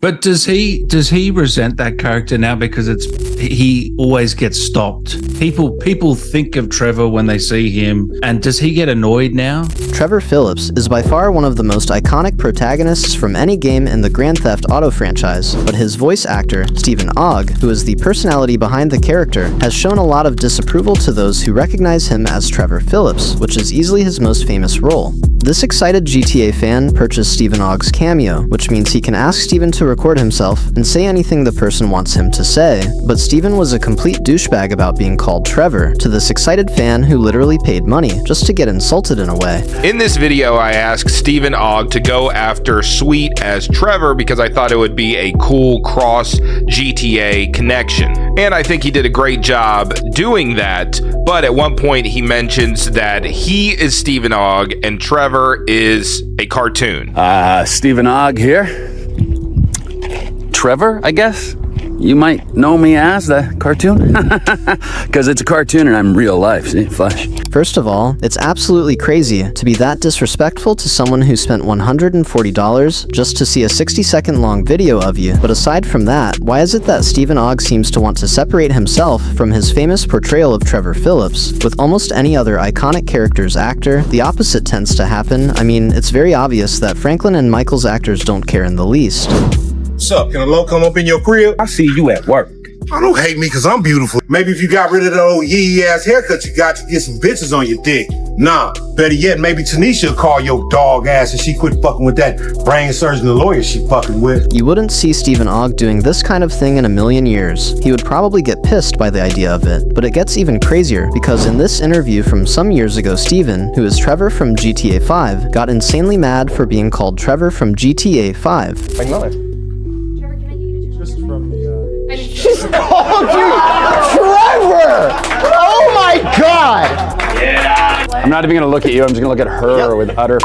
But does he resent that character now because he always gets stopped? People think of Trevor when they see him, and does he get annoyed now? Trevor Phillips is by far one of the most iconic protagonists from any game in the Grand Theft Auto franchise, but his voice actor, Steven Ogg, who is the personality behind the character, has shown a lot of disapproval to those who recognize him as Trevor Phillips, which is easily his most famous role. This excited GTA fan purchased Steven Ogg's cameo, which means he can ask Steven to record himself and say anything the person wants him to say, but Steven was a complete douchebag about being called Trevor to this excited fan who literally paid money just to get insulted in a way. In this video, I asked Steven Ogg to go after Sweet as Trevor because I thought it would be a cool cross GTA connection. And I think he did a great job doing that, but at one point he mentions that he is Steven Ogg and Trevor is a cartoon. Steven Ogg here. Trevor, I guess? You might know me as the cartoon? Because it's a cartoon and I'm real life, see, flesh. First of all, it's absolutely crazy to be that disrespectful to someone who spent $140 just to see a 60-second long video of you. But aside from that, why is it that Steven Ogg seems to want to separate himself from his famous portrayal of Trevor Phillips? With almost any other iconic character's actor, the opposite tends to happen. I mean, it's very obvious that Franklin and Michael's actors don't care in the least. What's up? Can a low come up in your crib? I see you at work. I don't hate me because I'm beautiful. Maybe if you got rid of that old yee-ass haircut you got, you get some bitches on your dick. Nah, better yet, maybe Tanisha will call your dog ass and she quit fucking with that brain surgeon and lawyer she fucking with. You wouldn't see Steven Ogg doing this kind of thing in a million years. He would probably get pissed by the idea of it. But it gets even crazier because in this interview from some years ago, Steven, who is Trevor from GTA 5, got insanely mad for being called Trevor from GTA 5. She's called you Trevor! Oh my god! Yeah. I'm not even gonna look at you, I'm just gonna look at her with utter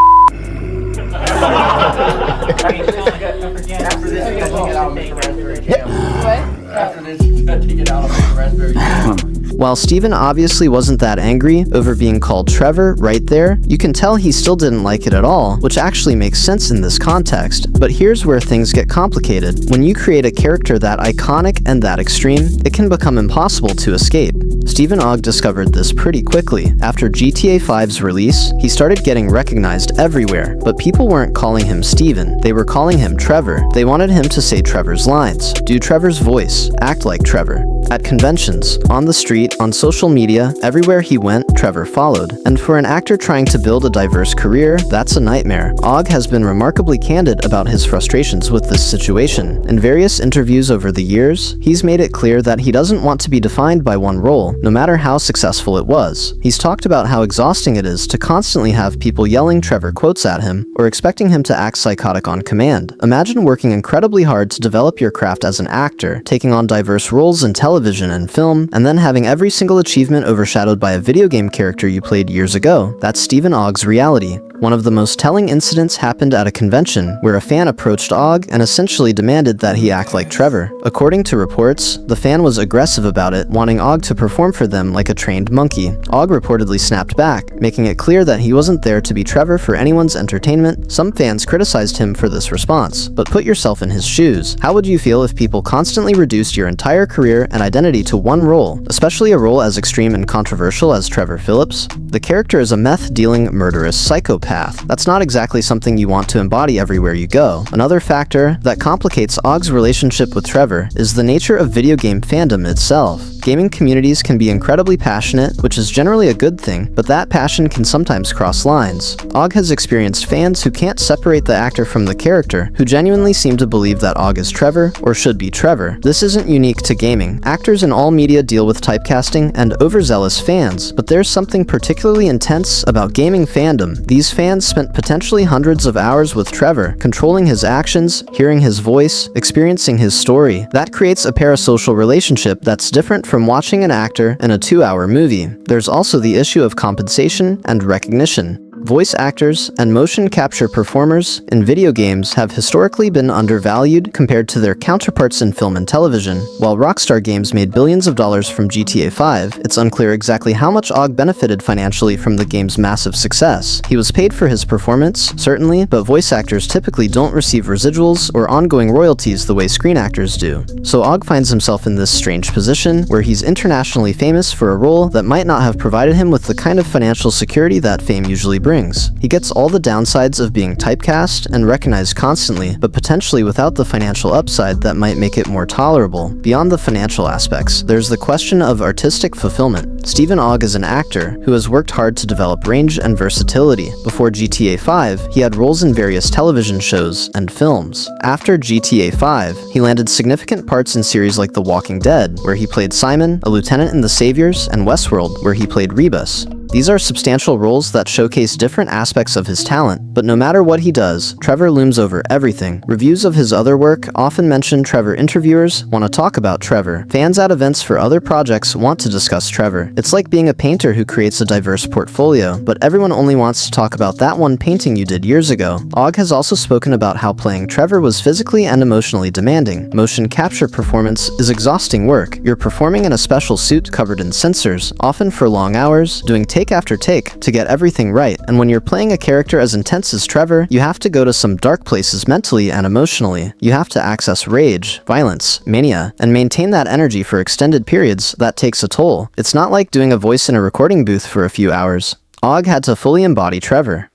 While Steven obviously wasn't that angry over being called Trevor right there, you can tell he still didn't like it at all, which actually makes sense in this context. But here's where things get complicated. When you create a character that iconic and that extreme, it can become impossible to escape. Steven Ogg discovered this pretty quickly. After GTA 5's release, he started getting recognized everywhere, but people weren't calling him Steven, they were calling him Trevor. They wanted him to say Trevor's lines, do Trevor's voice, act like Trevor. At conventions, on the street, on social media, everywhere he went, Trevor followed. And for an actor trying to build a diverse career, that's a nightmare. Ogg has been remarkably candid about his frustrations with this situation. In various interviews over the years, he's made it clear that he doesn't want to be defined by one role, no matter how successful it was. He's talked about how exhausting it is to constantly have people yelling Trevor quotes at him, or expecting him to act psychotic on command. Imagine working incredibly hard to develop your craft as an actor, taking on diverse roles in television and film, and then having every single achievement overshadowed by a video game character you played years ago. That's Steven Ogg's reality. One of the most telling incidents happened at a convention where a fan approached Ogg and essentially demanded that he act like Trevor. According to reports, the fan was aggressive about it, wanting Ogg to perform for them like a trained monkey. Ogg reportedly snapped back, making it clear that he wasn't there to be Trevor for anyone's entertainment. Some fans criticized him for this response, but put yourself in his shoes. How would you feel if people constantly reduced your entire career and identity to one role, especially a role as extreme and controversial as Trevor Phillips? The character is a meth-dealing, murderous psychopath. That's not exactly something you want to embody everywhere you go. Another factor that complicates Ogg's relationship with Trevor is the nature of video game fandom itself. Gaming communities can be incredibly passionate, which is generally a good thing, but that passion can sometimes cross lines. Ogg has experienced fans who can't separate the actor from the character, who genuinely seem to believe that Ogg is Trevor, or should be Trevor. This isn't unique to gaming. Actors in all media deal with typecasting and overzealous fans, but there's something particularly intense about gaming fandom. These fans spent potentially hundreds of hours with Trevor, controlling his actions, hearing his voice, experiencing his story. That creates a parasocial relationship that's different from watching an actor in a 2-hour movie. There's also the issue of compensation and recognition. Voice actors and motion capture performers in video games have historically been undervalued compared to their counterparts in film and television. While Rockstar Games made billions of dollars from GTA 5, it's unclear exactly how much Ogg benefited financially from the game's massive success. He was paid for his performance, certainly, but voice actors typically don't receive residuals or ongoing royalties the way screen actors do. So Ogg finds himself in this strange position where he's internationally famous for a role that might not have provided him with the kind of financial security that fame usually brings. He gets all the downsides of being typecast and recognized constantly, but potentially without the financial upside that might make it more tolerable. Beyond the financial aspects, there's the question of artistic fulfillment. Steven Ogg is an actor who has worked hard to develop range and versatility. Before GTA 5, he had roles in various television shows and films. After GTA 5, he landed significant parts in series like The Walking Dead, where he played Simon, a lieutenant in The Saviors, and Westworld, where he played Rebus. These are substantial roles that showcase different aspects of his talent, but no matter what he does, Trevor looms over everything. Reviews of his other work often mention Trevor. Interviewers want to talk about Trevor. Fans at events for other projects want to discuss Trevor. It's like being a painter who creates a diverse portfolio, but everyone only wants to talk about that one painting you did years ago. Ogg has also spoken about how playing Trevor was physically and emotionally demanding. Motion capture performance is exhausting work. You're performing in a special suit covered in sensors, often for long hours, doing take after take to get everything right, and when you're playing a character as intense as Trevor, you have to go to some dark places mentally and emotionally. You have to access rage, violence, mania, and maintain that energy for extended periods. That takes a toll. It's not like doing a voice in a recording booth for a few hours. Ogg had to fully embody Trevor.